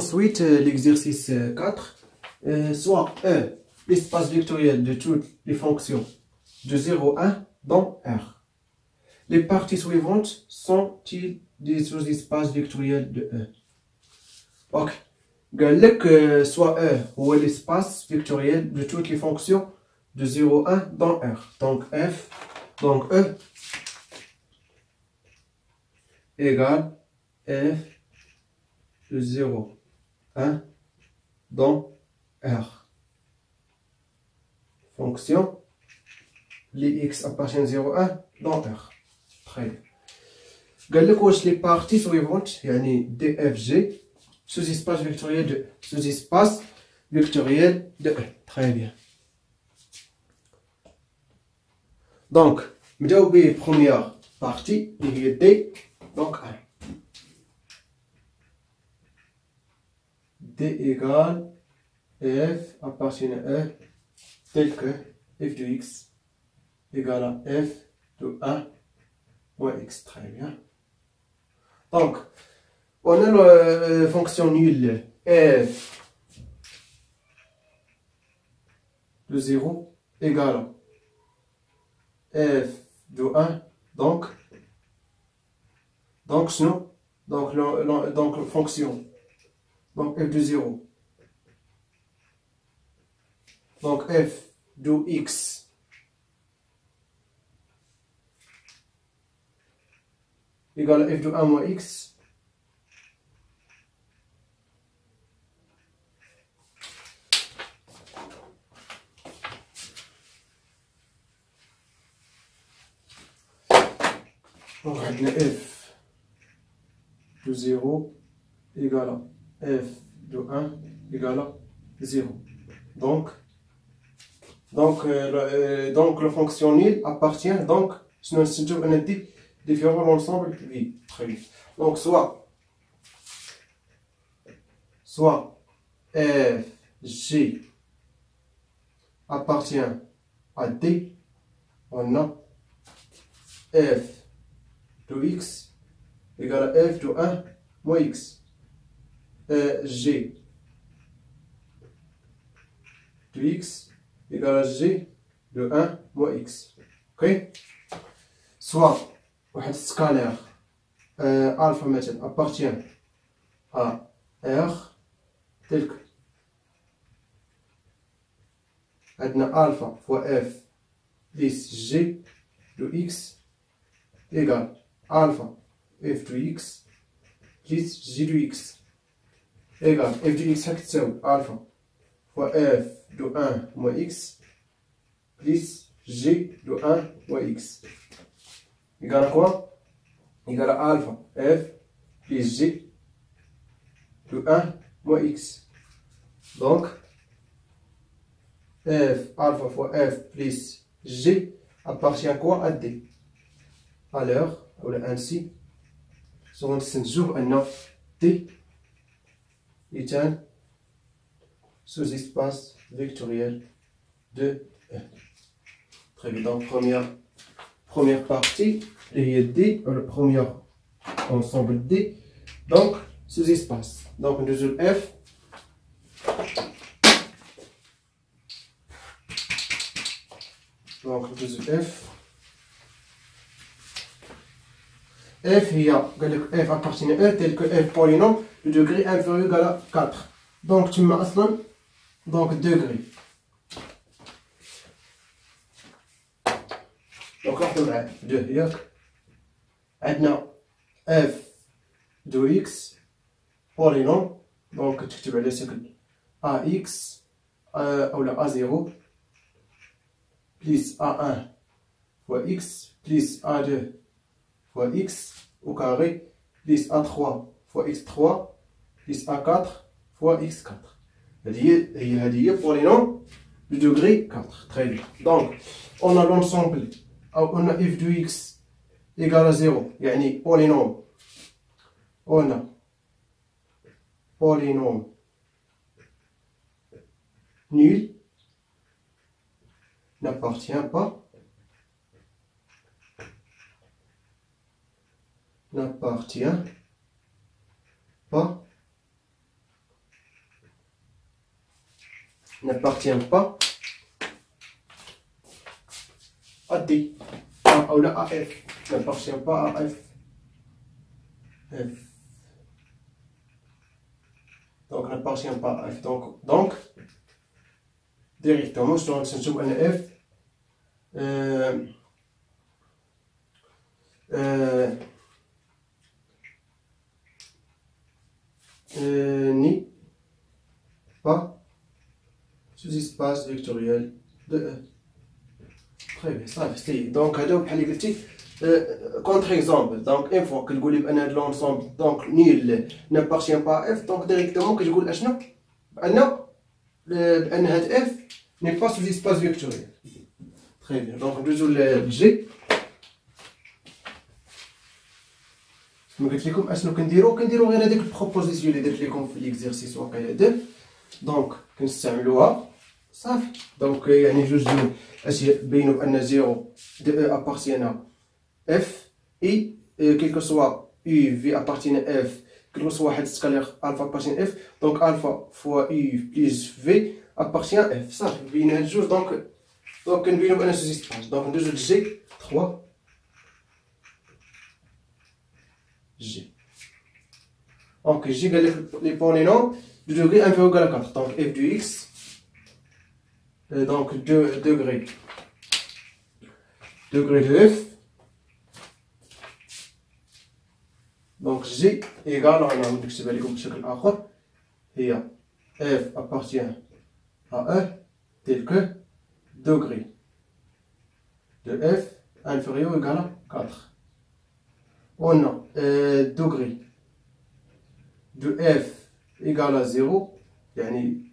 ensuite l'exercice 4. Soit E, l'espace vectoriel de toutes les fonctions de 0 à 1 dans R. Les parties suivantes sont-ils des sous-espaces vectoriels de E? Ok. قال لك soit E هو l'espace vectoriel de toutes les fonctions de 0 à 1 dans R. Donc F, donc E égale F de 0 1 dans R. Fonction, les x appartiennent 0 1 dans R. Très bien. قال لك واش les parties suivantes يعني D F G sous-espace vectoriel de sous-espace vectoriel de E. Très bien. Donc, نبداو ب première partie اللي هي D. Donc 1. D égale F appartient à E tel que f de x égale à f de 1 moins x. Très bien. Donc, on a la fonction nulle f de 0 égale à f de 1. Donc sinon, donc fonction. Donc f de 0. Donc f de x égale à f de 1 moins x. Donc on a f de 0 égale à f de 1 égale à 0. Donc la fonction nulle appartient donc sinon c'est toujours un type différent de l'ensemble. Oui, très bien. Donc soit f g appartient à D, on a f de x égale à f de 1 moins x. G de x égale à g de 1 moins x. Ok? Soit un scalaire alpha مثلا appartient à R tel que عندنا alpha fois f plus g de x égale alpha f de x plus g de x égale f de x هتساوي alpha fois f de 1 moins x plus g de 1 moins x égale à quoi? Égale à alpha f plus g de 1 moins x. Donc f alpha fois f plus g appartient à quoi? À D. Alors, ainsi, on toujours un D est un sous-espace vectoriel de E. Très bien. Donc première partie, il y a D, le premier ensemble D, donc sous-espace. Donc nous avons F. Donc nous avons F. F, il y a F appartient à E tel que F polynôme de degré inférieur égal à 4. Donc tu mets aslan, donc degré. Donc ناخذ معاه 2 ياك عندنا f de x polynôme donc تكتب على شكل ax اولا a0 plus a1 fois x plus a2 fois x au carré plus a3 fois x3 plus a4 fois x4. هذه هي polynôme de degré 4. Très bien. Donc on a l'ensemble. On a f de x égale à 0, يعني polynôme. On a polynôme nul n'appartient pas n'appartient pas à D. Ou là à F. N'appartient pas à F. F. Donc n'appartient pas à F. Donc directement, je dois نشوف أن F n'est pas sous-espace vectoriel de E. Très bien, صافي سي. دونك هذا بحال اللي قلتي كونتر اكزومبل. دونك اون فوا كتقولي بان هاد لونسومبل دونك نيل نابارتيان با اف، دونك ديريكتومون كتقول اشنو؟ بان هاد اف ني با سوسيسباس فيكتوريال. تري بيان. دونك ندوزو لجي. كما قلت لكم اشنو كنديرو غير هذيك البروبوزيسيون اللي درت لكم في ليكزيرسيس واقيلا 2. دونك كنستعملوها صافي. دونك يعني جوج ديال الاشياء بينوا بان 0 de E appartient à F et quel que soit U V appartient à F, quel que soit واحد scalaire alpha appartient à F, donc alpha fois U plus V appartient à F. صافي بين هاد الجوج. دونك كنبينو بان سوسيسباس. دونك ندوزو لجي 3 جي. دونك جي قال لك لي بولينوم دو degré inférieur à 4. donc f du x donc 2 degrés de f. donc g égale انا نكتبها لكم بشكل اخر هي f appartient à E tel que degré de f inférieur ou égal à 4. On a degré de f égale à 0 يعني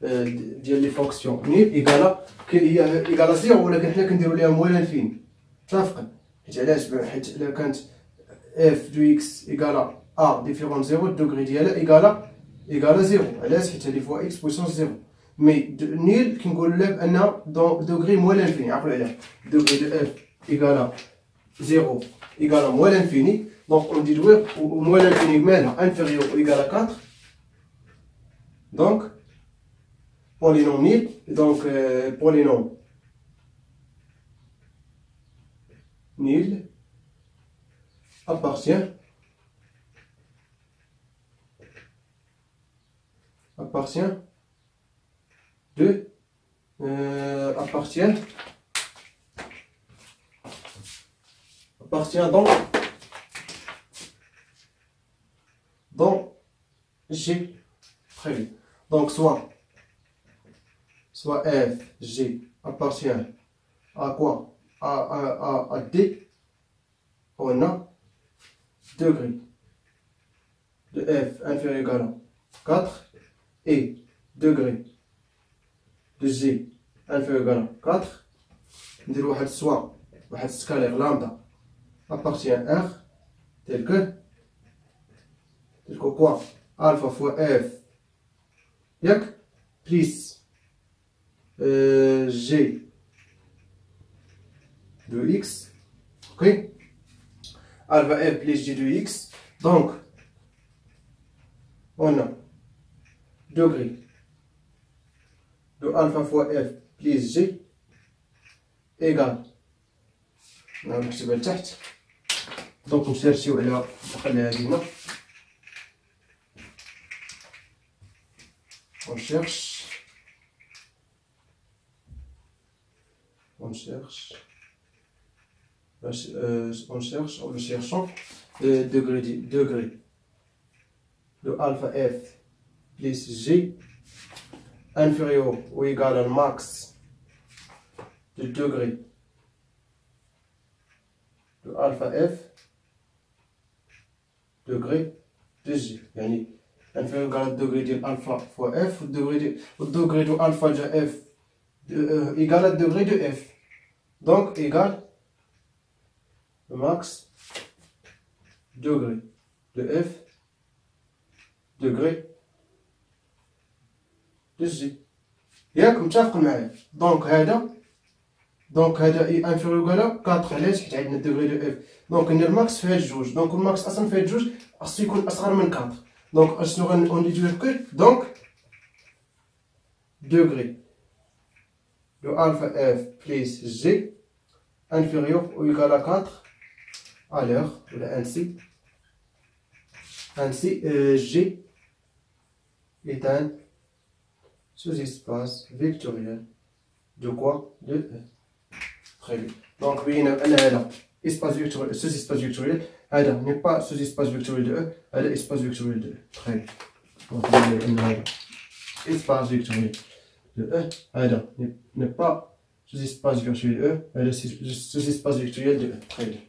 ديال لي فونكسيون نيل ايكالا هي ايكالا 0 ولكن حنا كنديرو ليها موال انفيني. متفقين؟ حيت علاش؟ حيت الا كانت اف دو اكس ايكالا ا ديفيرون 0 الدوغري ديالها ايكالا 0. علاش؟ حيت هادي فوا اكس بويسونس 0. مي نيل كنقولو لها بان دوغري موال انفيني. عرفتوا علاش؟ دوغري دو اف ايكالا 0 ايكالا موال انفيني. دونك اون ديدوير موال انفيني مالها انفيريور او ايكالا 4. donc polynôme nil. donc polynôme nil appartient de appartient dans G. Très bien. Donc soit f g appartient à quoi? À D. On a degré de f inférieur ou égal à 4 et degré de g inférieur ou égal à 4. ندير واحد سكالير lambda appartient à R tel que quoi? Alpha fois f ياك plus g de x. ok, alpha f plus g de x. donc on a degré de alpha fois f plus g égale نكتبها لتحت. دونك نسيرشيو على نخليها هنا. on cherche nous cherchons degré de alpha f plus g inférieur ou égal à max de degré de alpha f degré de g. يعني inférieur ou égal à degré de alpha fois f ou degré de alpha de f égal à degré de f. donc égal max degré de f degré de g. ياك متفقين معايا؟ دونك هذا inférieur ou égal à 4. علاش؟ حيت عندنا degré de f. دونك ندير ماكس في هاد الجوج. دونك الماكس اصلا في هاد الجوج خاصو يكون اصغر من 4. donc اشنو غنديرو كل؟ donc degrés de alpha f plus g inférieur ou égal à 4 à l'heure, ainsi G est un sous-espace vectoriel de quoi? De E. Très bien. Donc, oui, espace vectoriel, sous-espace vectoriel, n'est pas sous-espace vectoriel de E, elle est espace vectoriel de E. Très bien. Donc, espace vectoriel de E, n'est pas sous-espace vectoriel de E, elle est sous-espace vectoriel de E. Très bien.